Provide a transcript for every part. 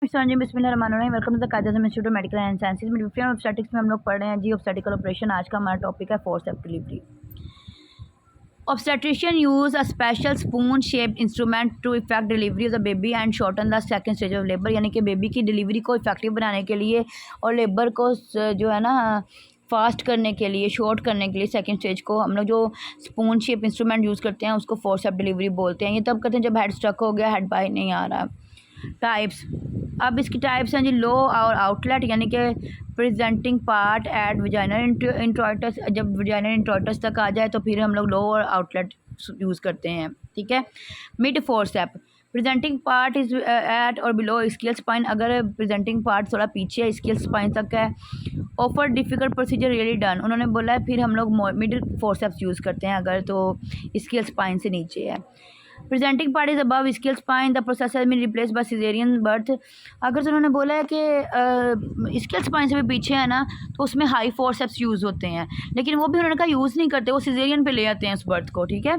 जी बिस्मिल्लाहिर्रहमानिर्रहीम। Welcome to the कायदा institute of medical and sciences में डिफरेंट ऑब्स्टेटिक्स में हम लोग पढ़ रहे हैं जी ऑब्स्टेटिकल ऑपरेशन। आज का हमारा टॉपिक है forceps delivery. Obstetrician use a special spoon shaped instrument to effect delivery of the baby and shorten the second stage of labour, यानी कि बेबी की डिलीवरी को इफेक्टिव बनाने के लिए और लेबर को जो है ना फास्ट करने के लिए, शॉर्ट करने के लिए सेकंड स्टेज को हम लोग जो स्पून शेप इंस्ट्रूमेंट यूज़ करते हैं उसको फोर्सेप्स डिलीवरी बोलते हैं। ये तब करते हैं जब हेड स्ट्रक हो गया, हेड बाहर नहीं आ रहा। टाइप्स, अब इसकी टाइप्स हैं जी लो और आउटलेट, यानी कि प्रेजेंटिंग पार्ट एट वजाइनल इंट्रोइटस, जब वजाइनल इंट्रोइटस तक आ जाए तो फिर हम लोग लो और आउटलेट यूज़ करते हैं। ठीक है। Mid forcep, presenting part is at और बिलो स्कियल स्पाइन, अगर प्रेजेंटिंग पार्ट थोड़ा पीछे स्कियल स्पाइन तक है। ऑफर डिफ़िकल्ट प्रोसीजर रियली डन, उन्होंने बोला है फिर हम लोग मिड फोर्सेप्स यूज़ करते हैं अगर तो स्कियल स्पाइन से नीचे है। Presenting part is above ischial spine, the process has been replace by caesarean birth, अगर तो उन्होंने बोला है कि स्कियल स्पाइन से भी पीछे है ना तो उसमें हाई फोर्सेप्स यूज़ होते हैं, लेकिन वो भी उन्होंने कहा यूज़ नहीं करते, वो सिजेरियन पे ले आते हैं उस बर्थ को। ठीक है।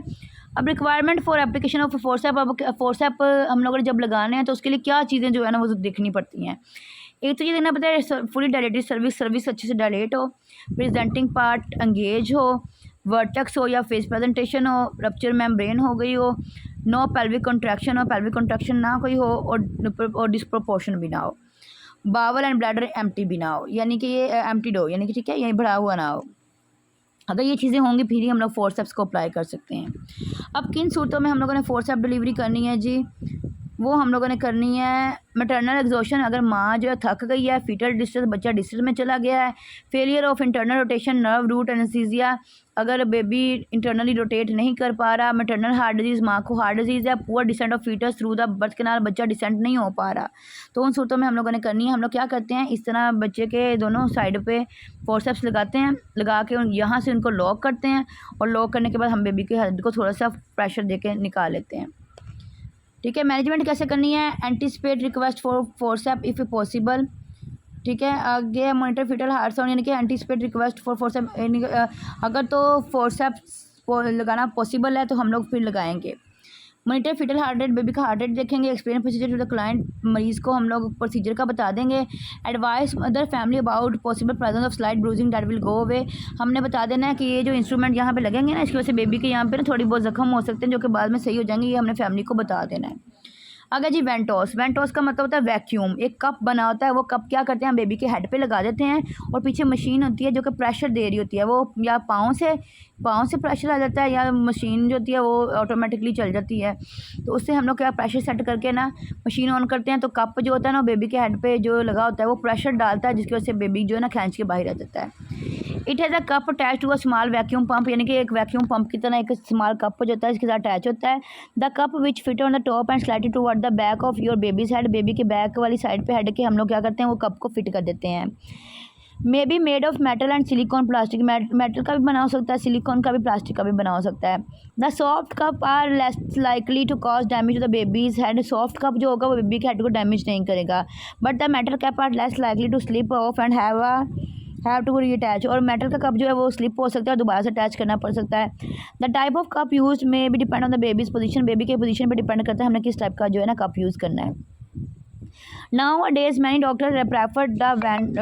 अब requirement for application of forcep, अब फोर्सेप हम लोगों ने जब लगाने हैं तो उसके लिए क्या चीज़ें जो है ना वो देखनी पड़ती हैं। एक तो ये देखना पड़ता है फुली डायलेटेड सर्विस अच्छे से डायलेट हो, प्रेजेंटिंग पार्ट एंगेज हो, वर्टेक्स हो या फेस प्रेजेंटेशन हो, रप्चर मेम्ब्रेन हो गई हो, नो पेल्विक कंट्रैक्शन हो, पेल्विक कंट्रैक्शन ना कोई हो और डिस्प्रोपोर्शन भी ना हो, बावल एंड ब्लैडर एम्प्टी भी ना हो, यानी कि ये एम्प्टीड हो, यानी कि ठीक है ये बढ़ा हुआ ना हो। अगर ये चीज़ें होंगी फिर ही हम लोग फोर्सेप्स को अप्लाई कर सकते हैं। अब किन सूरतों में हम लोगों ने फोर्सेप डिलीवरी करनी है जी, वो हम लोगों ने करनी है मैटरनल एग्जॉशन, अगर माँ जो है थक गई है, फीटल डिस्ट्रेस, बच्चा डिस्ट्रेस में चला गया है, failure of internal rotation, nerve root anaesthesia, अगर बेबी इंटरनली रोटेट नहीं कर पा रहा, मैटरनल हार्ट डिजीज़, माँ को हार्ट डिजीज़ है, poor descent of foetus through the birth canal, बच्चा डिसेंट नहीं हो पा रहा, तो उन सूरतों में हम लोगों ने करनी है। हम लोग क्या करते हैं, इस तरह बच्चे के दोनों साइड पे फोर्सेप्स लगाते हैं, लगा के यहाँ से उनको लॉक करते हैं और लॉक करने के बाद हम बेबी के हेड को थोड़ा सा प्रेशर दे के निकाल लेते हैं। ठीक है। मैनेजमेंट कैसे करनी है, anticipate request for forceps if possible. ठीक है। आगे मॉनिटर फीटल हार्ट साउंड, यानी कि एंटीसिपेट रिक्वेस्ट फॉर फोर्सेप, अगर तो फोर्सेप्स लगाना पॉसिबल है तो हम लोग फिर लगाएंगे। Monitor foetal heart rate, baby का हार्ट रेट देखेंगे। Explain procedure to the client, मरीज़ को हम लोग प्रोसीजर का बता देंगे। Advise other family about possible presence of slight bruising that will go away, हमने बता देना है कि ये जो इंस्ट्रूमेंट यहाँ पे लगेंगे ना इसकी वजह से बेबी के यहाँ पे ना थोड़ी बहुत जख्म हो सकते हैं जो कि बाद में सही हो जाएंगे, ये हमने फैमिली को बता देना है। अगर जी वेंटोस का मतलब होता है वैक्यूम, एक कप बना होता है, वो कप क्या करते हैं हम बेबी के हेड पे लगा देते हैं और पीछे मशीन होती है जो कि प्रेशर दे रही होती है, वो या पाँव से प्रेशर आ जाता है या मशीन जो होती है वो ऑटोमेटिकली चल जाती है, तो उससे हम लोग क्या प्रेशर सेट करके ना मशीन ऑन करते हैं, तो कप जो होता है ना बेबी के हेड पे जो लगा होता है वो प्रेशर डालता है जिसकी वजह से बेबी जो है ना खींच के बाहर आ जाता है। It has a cup attach to a small vacuum pump, यानी कि एक वैक्यूम पंप की तरह एक स्मॉल कप जो होता है इसके साथ अटैच होता है। The cup which fit on the top and slide toward the back of your babies head, baby के बैक वाली साइड पे हेड के हम लोग क्या करते हैं वो कप को फिट कर देते हैं। May be made of metal and silicon plastic, metal का भी बना हो सकता है, सिलिकॉन का भी, प्लास्टिक का भी बना हो सकता है। The soft cup are less likely to cause damage to the baby's head, soft cup जो होगा वो बेबी के हेड को डैमेज नहीं करेगा, but the metal cup are less likely to slip off and have to reattach, और metal का cup जो है वो स्लिप हो सकता है और दोबारा से अटैच करना पड़ सकता है। The type of cup use में भी depend on the babies position, baby के पोजीशन पे डिपेंड करता है हमने किस टाइप का जो है ना कप यूज़ करना है। Nowadays many doctors prefer the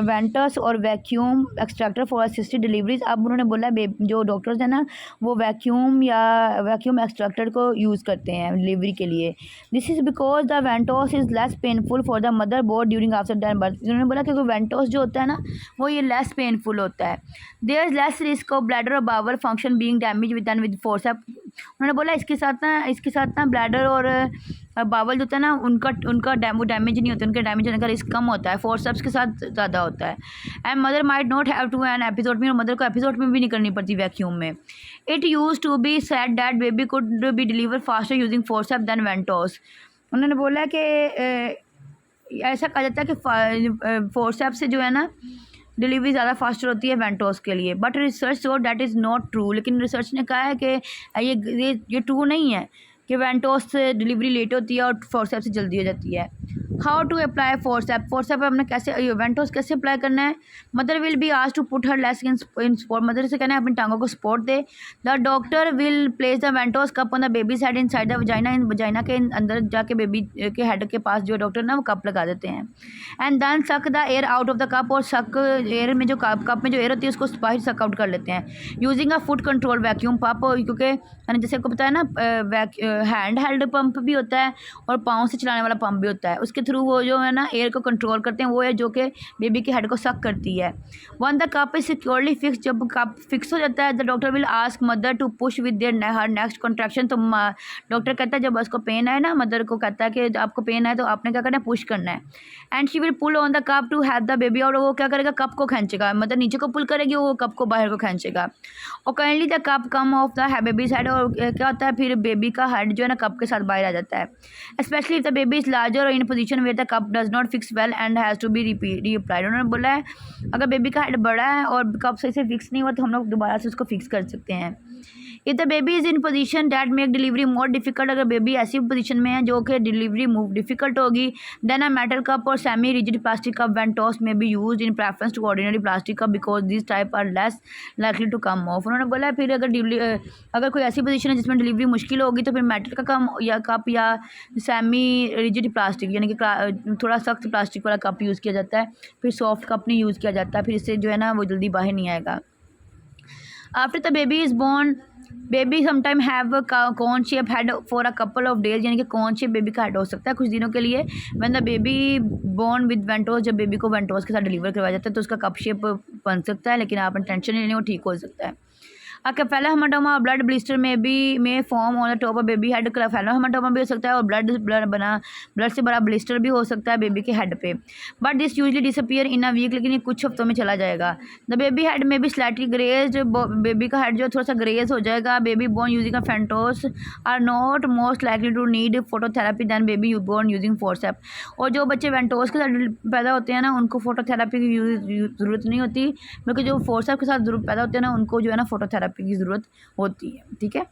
ventus और vacuum extractor for assisted deliveries, अब उन्होंने बोला है जो डॉक्टर्स हैं ना वो वैक्यूम या वैक्यूम एक्सट्रैक्टर को यूज़ करते हैं डिलीवरी के लिए। This is because the ventouse is less painful for the mother both during after than birth, उन्होंने बोला क्योंकि वेंटोस जो होता है ना वो ये लेस पेनफुल होता है। There is less risk of bladder और bowel function being damage with forcep, उन्होंने बोला इसके साथ ना ब्लैडर और बावल जो होता है ना उनका डैमेज नहीं होता, उनका डैमेज होने का रिस्क कम होता है, फोर्सेप्स के साथ ज़्यादा होता है। And mother might not have to an episode में, और मदर को एपिसोड में भी नहीं करनी पड़ती वैक्यूम में। It use to be said that baby could be deliver faster using forcep than ventouse, उन्होंने बोला कि ऐसा कहा जाता है कि फोर्सेप से जो है ना डिलीवरी ज़्यादा फास्टर होती है वेंटोस के लिए, but research show that is not true, लेकिन रिसर्च ने कहा है कि ये ट्रू नहीं है कि वेंटोस से डिलीवरी लेट होती है और फोर्सेप्स से जल्दी हो जाती है। How to apply forcep, forcep हमने कैसे वेंटोस कैसे अप्लाई करना है। Mother will be asked to put her legs in support, mother से कहना है अपनी टांगों को सपोर्ट दे। The doctor will place the ventouse cup on the baby's head inside the vagina, in vagina के अंदर जाके बेबी के हेड के पास जो डॉक्टर ना वो कप लगा देते हैं। And then suck the air out of the cup, और सक एयर में जो कप में जो एयर होती है उसको बाहर सक आउट कर लेते हैं using a foot control vacuum pump, क्योंकि जैसे आपको पता है ना हैंड हेल्ड पंप भी होता है और पाँव से चलाने वाला पंप भी होता है, उसके थ्रू वो जो है ना एयर को कंट्रोल करते हैं, वो है जो कि बेबी के हेड को सक करती है। Once the cup is securely fix, जब कप फिक्स हो जाता है the doctor will ask mother to push with their her next contraction, तो डॉक्टर कहता है जब उसको पेन आए ना, मदर को कहता है कि आपको पेन आए तो आपने क्या करना है, पुश करना है। And she will pull on the cup to have the baby, और वो क्या करेगा, कप को खींचेगा, मदर नीचे को पुल करेगी, वो कप को बाहर को खींचेगा। और kindly the cup come of the baby's head, और क्या होता है फिर बेबी का हेड जो है ना कप के साथ बाहर आ जाता है। Specially if the baby is larger और in position where the cup does not fix well and has to be reapplied. उन्होंने बोला है अगर बेबी का हेड बड़ा है और कप सही से फिक्स नहीं हुआ तो हम लोग दोबारा से उसको फिक्स कर सकते हैं। If the baby is in position that make delivery more difficult, अगर बेबी ऐसी पोजीशन में है जो कि डिलीवरी डिफिकल्ट होगी, then a metal cup or semi rigid plastic cup ventouse may be use in preference to ordinary plastic cup because this type are less likely to come off. उन्होंने बोला फिर अगर कोई ऐसी पोजीशन है जिसमें delivery मुश्किल होगी तो फिर मेटल का कप या सेमी रिजिड प्लास्टिक यानी कि थोड़ा सख्त प्लास्टिक वाला कप यूज़ किया जाता है, फिर सॉफ्ट कप नहीं यूज़ किया जाता, फिर इससे जो है ना वो जल्दी बाहर नहीं आएगा। After the baby is born, baby sometime have cone shape head for a couple of days, यानी कि कॉन शेप बेबी का हेड हो सकता है कुछ दिनों के लिए। When the baby born with ventouse, जब बेबी को वेंटोस के साथ डिलीवर करवाया जाता है तो उसका कप शेप बन सकता है, लेकिन आप टेंशन नहीं लें, वो ठीक हो सकता है। Cephalohematoma blood blister may form on the top of baby head, cephalohematoma भी हो सकता है और ब्लड से बड़ा ब्लिस्टर भी हो सकता है बेबी के हेड पे, but this usually disappear in a week, लेकिन ये कुछ हफ्तों में चला जाएगा। द बेबी हेड में भी स्लाइटली ग्रेज, बेबी का हेड जो थोड़ा सा ग्रेज हो जाएगा। Baby born using a ventouse are not most likely to need phototherapy than baby born using forcep, और जो बच्चे वेंटोस के साथ पैदा होते हैं ना उनको फोटोथेरेपी की ज़रूरत नहीं होती, बल्कि जो फोर्सेप के साथ पैदा होते हैं ना उनको जो है ना फोटोथेरेपी की ज़रूरत होती है। ठीक है।